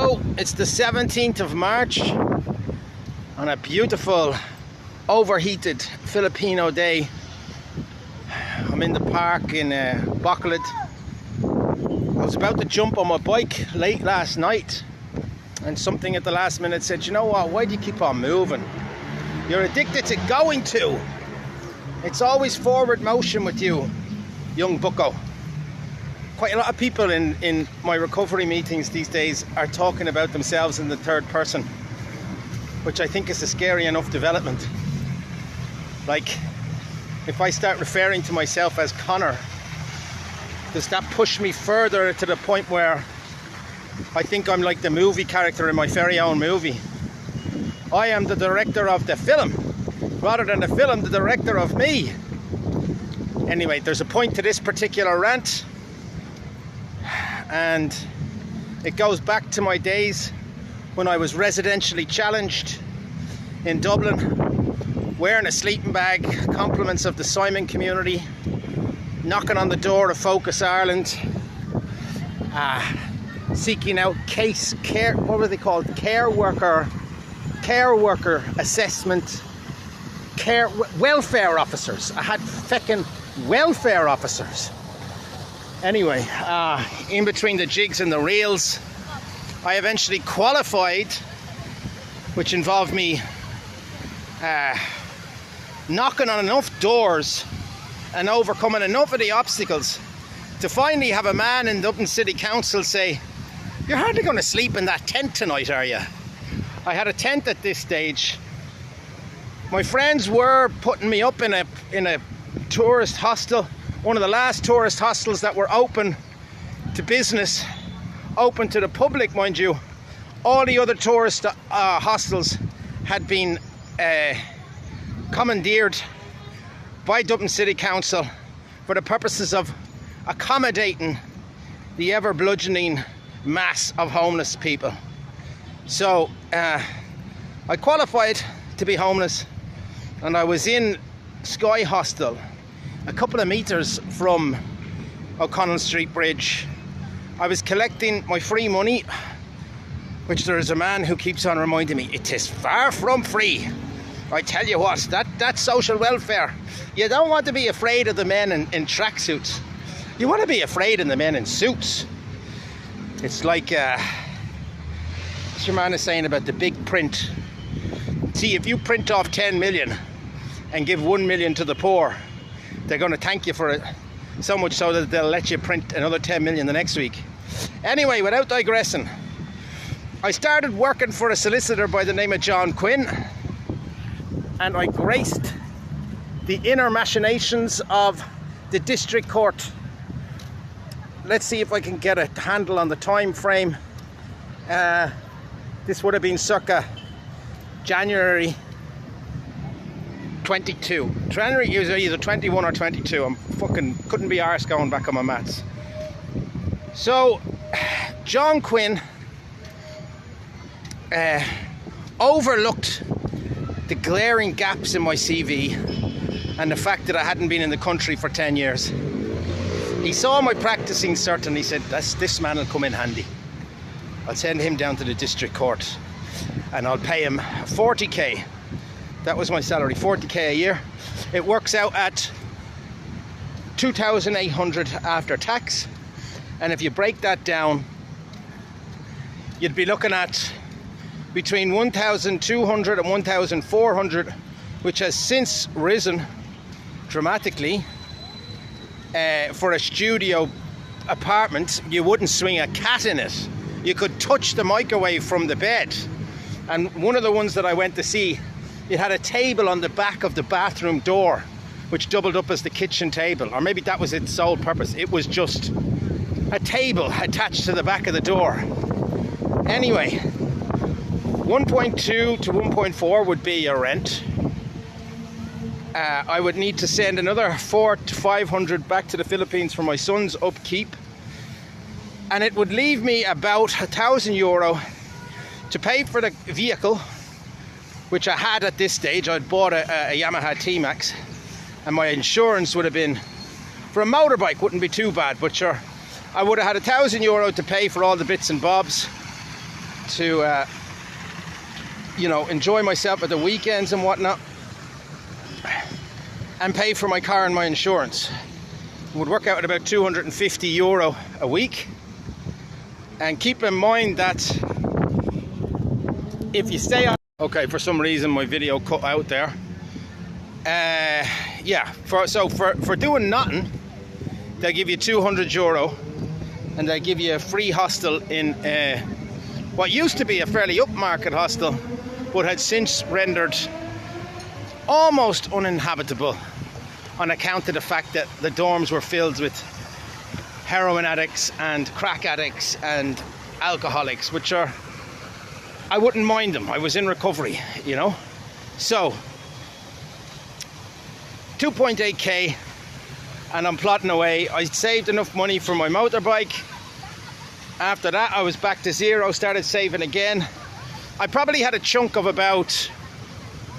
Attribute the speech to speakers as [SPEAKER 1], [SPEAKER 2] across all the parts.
[SPEAKER 1] So it's the 17th of March on a beautiful overheated Filipino day. I'm in the park in Bacolod. I was about to jump on my bike late last night and something at the last minute said, you know what, why do you keep on moving? You're addicted to going to. It's always forward motion with you, young bucko. Quite a lot of people in my recovery meetings these days are talking about themselves in the third person, which I think is a scary enough development. Like, if I start referring to myself as Connor, does that push me further to the point where I think I'm like the movie character in my very own movie? I am the director of the film, rather than the film the director of me. Anyway, there's a point to this particular rant, and it goes back to my days when I was residentially challenged in Dublin, wearing a sleeping bag, compliments of the Simon community, knocking on the door of Focus Ireland, seeking out what were they called? Care worker assessment, welfare officers. I had feckin' welfare officers. Anyway, in between the jigs and the reels, I eventually qualified, which involved me knocking on enough doors and overcoming enough of the obstacles to finally have a man in Dublin City Council say, "You're hardly going to sleep in that tent tonight, are you?" I had a tent at this stage. My friends were putting me up in a tourist hostel, one of the last tourist hostels that were open to business, open to the public, mind you. All the other tourist hostels had been commandeered by Dublin City Council for the purposes of accommodating the ever-bludgeoning mass of homeless people. So I qualified to be homeless, and I was in Sky Hostel, a couple of meters from O'Connell Street Bridge. I was collecting my free money, which there is a man who keeps on reminding me, it is far from free. I tell you what, that's social welfare. You don't want to be afraid of the men in tracksuits. You want to be afraid of the men in suits. It's like, what's your man is saying about the big print? See, if you print off 10 million and give 1 million to the poor, they're going to thank you for it, so much so that they'll let you print another 10 million the next week. Anyway, without digressing, I started working for a solicitor by the name of John Quinn, and I graced the inner machinations of the district court. Let's see if I can get a handle on the time frame. This would have been circa January 22. January, it was either 21 or 22. I'm fucking couldn't be arsed going back on my maths. So, John Quinn overlooked the glaring gaps in my CV and the fact that I hadn't been in the country for 10 years. He saw my practicing cert and he said, this man will come in handy. I'll send him down to the district court and I'll pay him 40k. That was my salary, 40k a year. It works out at 2,800 after tax. And if you break that down, you'd be looking at between 1,200 and 1,400, which has since risen dramatically. For a studio apartment, you wouldn't swing a cat in it. You could touch the microwave from the bed. And one of the ones that I went to see, it had a table on the back of the bathroom door, which doubled up as the kitchen table. Or maybe that was its sole purpose. It was just a table attached to the back of the door. Anyway, 1.2 to 1.4 would be your rent. I would need to send another 400 to 500 back to the Philippines for my son's upkeep. And it would leave me about €1,000 to pay for the vehicle, which I had at this stage. I'd bought a Yamaha T-Max, and my insurance would have been, for a motorbike, wouldn't be too bad, but sure, I would have had €1,000 to pay for all the bits and bobs. to you know, enjoy myself at the weekends and whatnot, and pay for my car and my insurance. It would work out at about €250 a week. And keep in mind that if you stay on... Okay, for some reason my video cut out there. Yeah, for doing nothing, they'll give you €200, and they give you a free hostel in what used to be a fairly upmarket hostel, but had since rendered almost uninhabitable on account of the fact that the dorms were filled with heroin addicts and crack addicts and alcoholics, which are... I wouldn't mind them. I was in recovery, you know. So 2.8k, and I'm plodding away. I saved enough money for my motorbike. After that, I was back to zero, started saving again. I probably had a chunk of about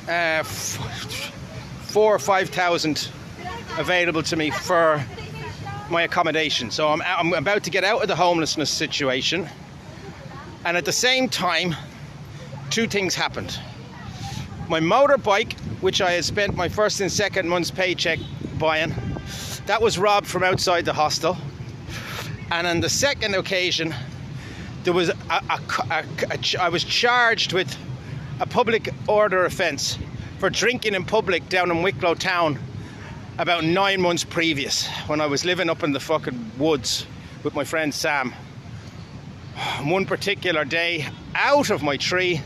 [SPEAKER 1] 4,000 or 5,000 available to me for my accommodation. So I'm about to get out of the homelessness situation, and at the same time, two things happened. My motorbike, which I had spent my first and second month's paycheck buying, that was robbed from outside the hostel. And on the second occasion, there was I was charged with a public order offence for drinking in public down in Wicklow town about 9 months previous, when I was living up in the fucking woods with my friend Sam. One particular day, out of my tree,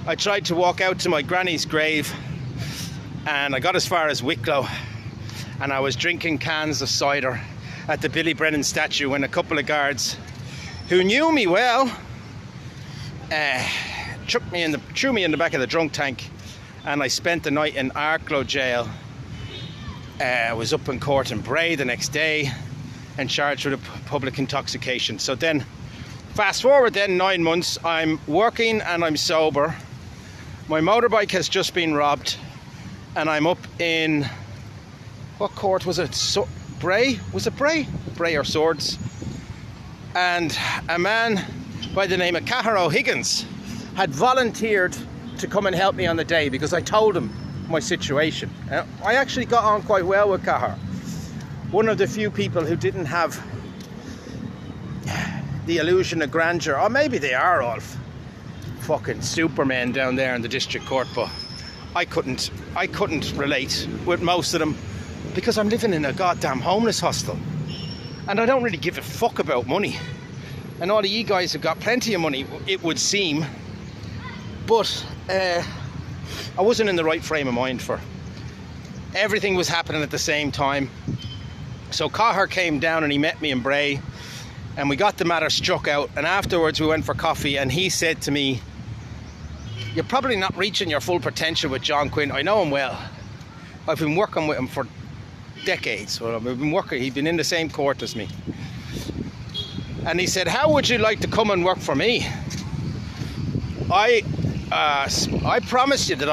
[SPEAKER 1] I tried to walk out to my granny's grave, and I got as far as Wicklow, and I was drinking cans of cider at the Billy Brennan statue when a couple of guards who knew me well threw me in the back of the drunk tank, and I spent the night in Arklow jail. I was up in court in Bray the next day and charged with public intoxication. So then, fast forward then 9 months, I'm working and I'm sober. My motorbike has just been robbed, and I'm up in, what court was it? Bray? Was it Bray? Bray or Swords? And a man by the name of Cahir Higgins had volunteered to come and help me on the day because I told him my situation. I actually got on quite well with Cahir. One of the few people who didn't have the illusion of grandeur, or maybe they are all fucking supermen down there in the district court, but I couldn't relate with most of them because I'm living in a goddamn homeless hostel, and I don't really give a fuck about money. And all of you guys have got plenty of money, it would seem, but I wasn't in the right frame of mind for. Everything was happening at the same time. So Cahir came down and he met me in Bray, and we got the matter struck out, and afterwards we went for coffee, and he said to me, "You're probably not reaching your full potential with John Quinn. I know him well. I've been working with him for decades. Well, he'd been in the same court as me." And he said, "How would you like to come and work for me? I promise you that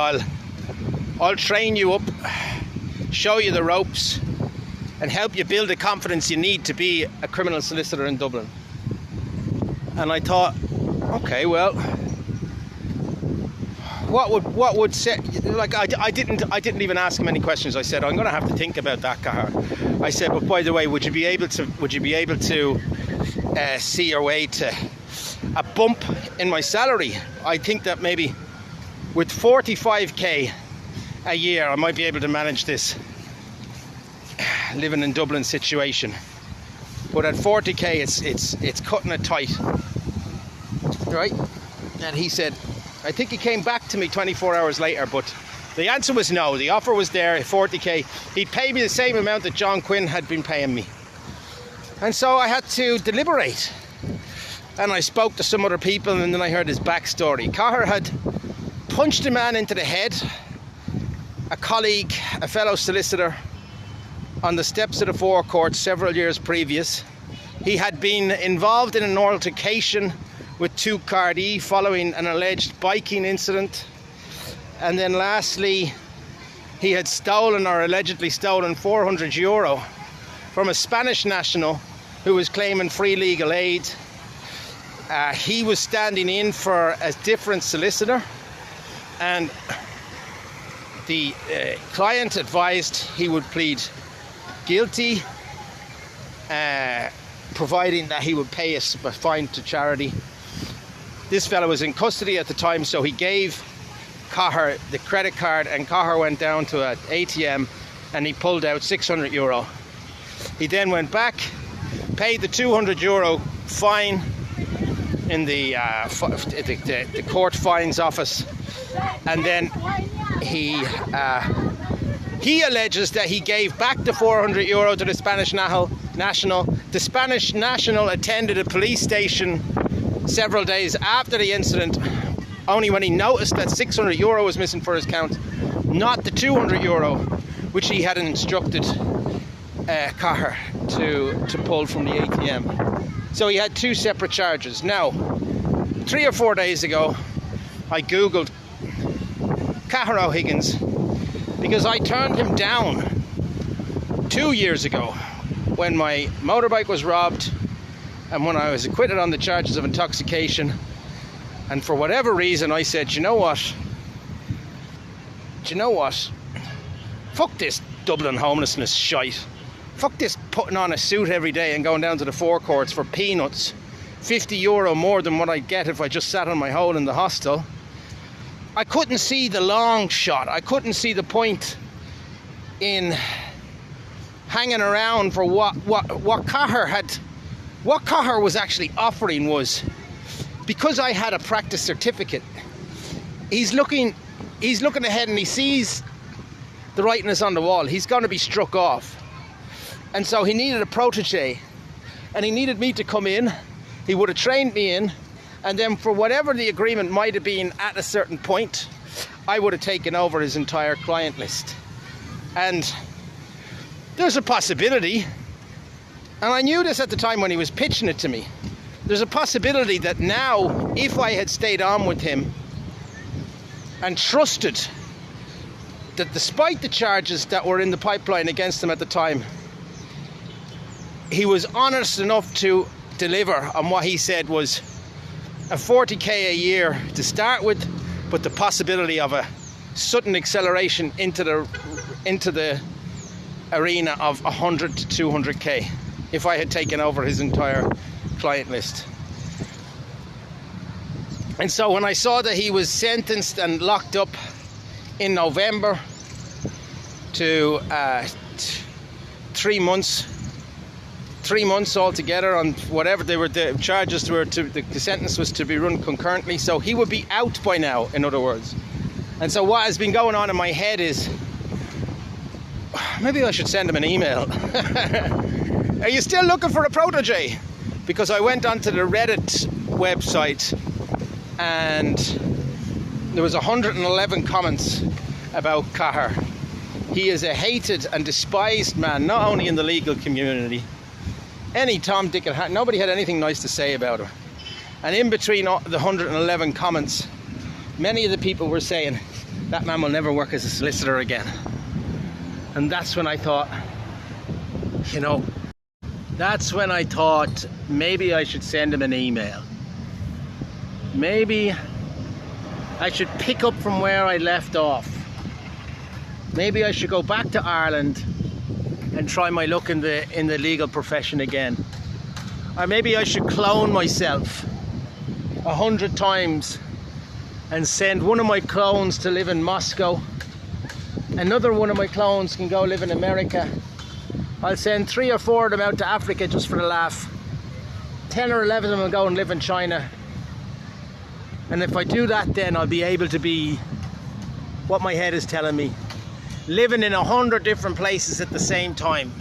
[SPEAKER 1] I'll train you up, show you the ropes, and help you build the confidence you need to be a criminal solicitor in Dublin." And I thought, okay, well, what would say, like, I didn't even ask him any questions. I said, "I'm going to have to think about that, Cahir." I said, "But by the way, would you be able to see your way to a bump in my salary? I think that maybe with 45k a year I might be able to manage this living in Dublin situation, but at 40k it's cutting it tight, right?" And he said, I think he came back to me 24 hours later, but the answer was no. The offer was there, 40k. He'd pay me the same amount that John Quinn had been paying me. And so I had to deliberate. And I spoke to some other people, and then I heard his backstory. Cahir had punched a man into the head, a colleague, a fellow solicitor, on the steps of the forecourt several years previous. He had been involved in an altercation with two Gardaí following an alleged biking incident. And then lastly, he had stolen, or allegedly stolen, €400 from a Spanish national who was claiming free legal aid he was standing in for a different solicitor, and the client advised he would plead guilty, providing that he would pay a fine to charity. This fellow was in custody at the time, so he gave Cahir the credit card, and Cahir went down to an ATM and he pulled out €600. He then went back, paid the €200 fine in the court fines office, and then he alleges that he gave back the €400 to the Spanish national. The Spanish national attended a police station several days after the incident, only when he noticed that €600 was missing for his account, not the €200, which he had instructed Cahir to pull from the ATM. So he had two separate charges. Now, 3 or 4 days ago, I googled Cahir Higgins because I turned him down 2 years ago when my motorbike was robbed and when I was acquitted on the charges of intoxication. And for whatever reason, I said, you know what? Fuck this Dublin homelessness shite. Fuck this putting on a suit every day and going down to the forecourts for peanuts. €50 more than what I'd get if I just sat on my hole in the hostel. I couldn't see the long shot. I couldn't see the point in hanging around for what Cahir had. What Cahir was actually offering was, because I had a practice certificate, he's looking ahead and he sees the writing is on the wall. He's going to be struck off. And so he needed a protege, and he needed me to come in. He would have trained me in, and then for whatever the agreement might have been at a certain point, I would have taken over his entire client list. And there's a possibility, and I knew this at the time when he was pitching it to me, there's a possibility that now, if I had stayed on with him and trusted that despite the charges that were in the pipeline against him at the time, he was honest enough to deliver on what he said was a 40k a year to start with, but the possibility of a sudden acceleration into the arena of 100 to 200k if I had taken over his entire client list. And so when I saw that he was sentenced and locked up in November to 3 months altogether on whatever the charges were, the sentence was to be run concurrently, so he would be out by now, in other words. And so what has been going on in my head is, maybe I should send him an email. Are you still looking for a protege? Because I went onto the Reddit website and there was 111 comments about Cahir. He is a hated and despised man, not only in the legal community. Any Tom, Dick and Harry, nobody had anything nice to say about him. And in between the 111 comments, many of the people were saying, that man will never work as a solicitor again. And that's when I thought, maybe I should send him an email. Maybe I should pick up from where I left off. Maybe I should go back to Ireland and try my luck in the legal profession again. Or maybe I should clone myself 100 times and send one of my clones to live in Moscow. Another one of my clones can go live in America. I'll send 3 or 4 of them out to Africa just for the laugh. 10 or 11 of them will go and live in China. And if I do that, then I'll be able to be what my head is telling me, living in 100 different places at the same time.